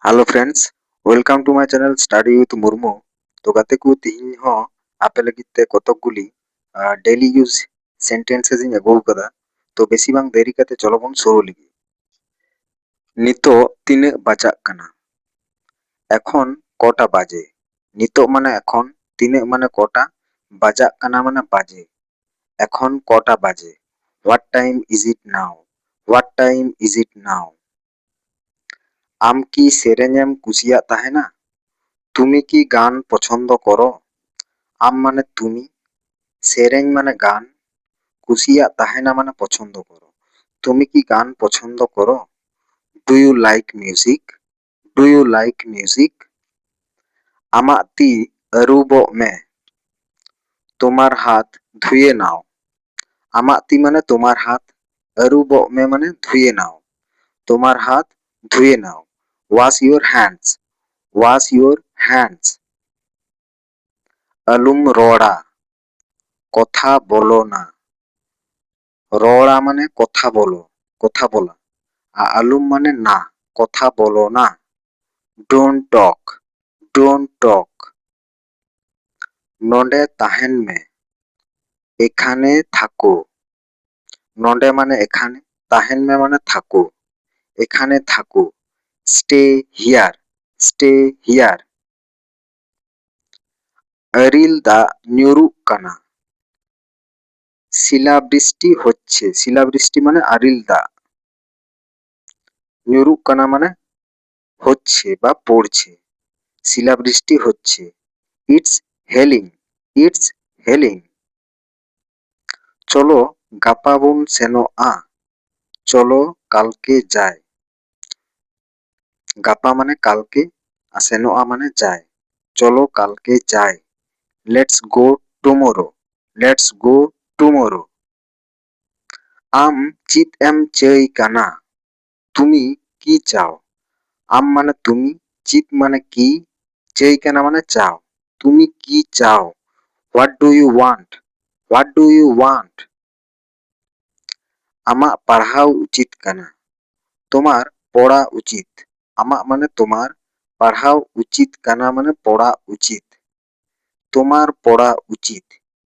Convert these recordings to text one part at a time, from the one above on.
Hello friends, welcome to my channel study with Murmu. तो गाते को तिहिन हो आपे लगित ते कतकगुली डेली यूज सेंटेंसेस इन अगु कदा। तो बेसी बांग देरी काते चलो बन शुरू लगी। नितो तीने बाजाक कना। এখন কটা বাজে? নিতো মানে এখন, তিনে মানে কটা, বাজাক কানা মানে বাজে। এখন কটা বাজে? What time is it now? What time is it now? আম কি সেরেঞ্জেম কুসিয়া তাহেনা? তুমি কি গান পছন্দ করো? আম মানে তুমি, সেরেঞ্জ মানে গান, কুসিয়া তাহেনা মানে পছন্দ করো। তুমি কি গান পছন্দ করো? Do you like music? Do you like music? আমাক তি আরুবক মে। তোমার হাত ধুয়ে নাও। আমাক তি মানে তোমার হাত, আরুবক মে মানে ধুয়ে নাও। তোমার হাত ধুয়ে নাও। Wash your hands. Wash your hands. আলুম রড়া। কথা বলো না। রড়া মানে কথা বলো, কথা বলা। আর আলুম মানে না, কথা বলো না। Don't talk. Don't talk. নডে তাহেন মে। এখানে থাকো। নডে মানে এখানে, তাহেন মে মানে থাকো। এখানে থাকো। Stay here. Stay here. আরিল দা নিউরুক কানা। শিলাবৃষ্টি হচ্ছে। শিলাবৃষ্টি মানে আরিল দা। নিউরুক কানা মানে হচ্ছে বা পড়ছে। শিলাবৃষ্টি হচ্ছে। It's healing. It's healing. চলো গাপা বন সেনো আ। চলো কালকে যায়। গাপা মানে কালকে, আর সেনো আ মানে যায়। চলো কালকে যায়। Let's go tomorrow. Let's go tomorrow. আম চিত এম চেই কানা। তুমি কি চাও? আম মানে তুমি, চিত মানে কি, চেই কানা মানে চাও। তুমি কি চাও? What do you want? What do you want? আমাক পাড়হাও উচিত কানা। তোমার পড়া উচিত। আমাক মানে তোমার, পাড়হাও উচিত কানা মানে পড়া উচিত। তোমার পড়া উচিত।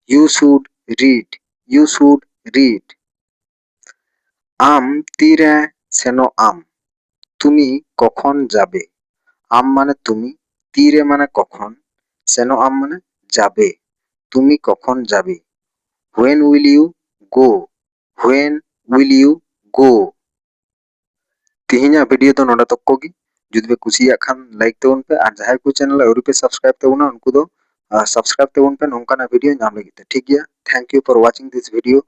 You should read. You should read. আম তীরে সেনো আম। তুমি কখন যাবে? আম মানে তুমি, তীরে মানে কখন, সেনো আম মানে যাবে। তুমি কখন যাবে? When will you go? When will you go? ᱛᱮᱦᱮᱧᱟᱜ ᱵᱷᱤᱰᱤᱭᱳ ᱫᱚ ᱱᱚᱰᱮ ᱛᱚᱠᱠᱚ ᱜᱮ। ᱡᱩᱫᱤ ᱯᱮ ᱠᱩᱥᱤᱭᱟᱜ ᱠᱷᱟᱱ ᱞᱟᱭᱤᱠ ᱛᱟᱵᱚᱱ ᱯᱮ, ᱟᱨ ᱡᱟᱦᱟᱸᱭ ᱠᱚ ᱪᱮᱱᱮᱞ ᱟᱹᱣᱨᱤ ᱯᱮ ᱥᱟᱵᱥᱠᱨᱟইᱵ ᱛᱟᱵᱚᱱᱟ ᱩᱱᱠᱩ ᱫᱚ ᱥᱟᱵᱥᱠᱨᱟইᱵ ᱛᱟᱵᱚᱱ ᱯᱮ ᱱᱚᱝᱠᱟᱱᱟᱜ ᱵᱷᱤᱰᱤᱭᱳ ᱧᱟᱢ ᱞᱟᱹᱜᱤᱫ ᱛᱮ, ᱴᱷᱤक ᱜᱮᱭᱟ। Thank you for watching this video.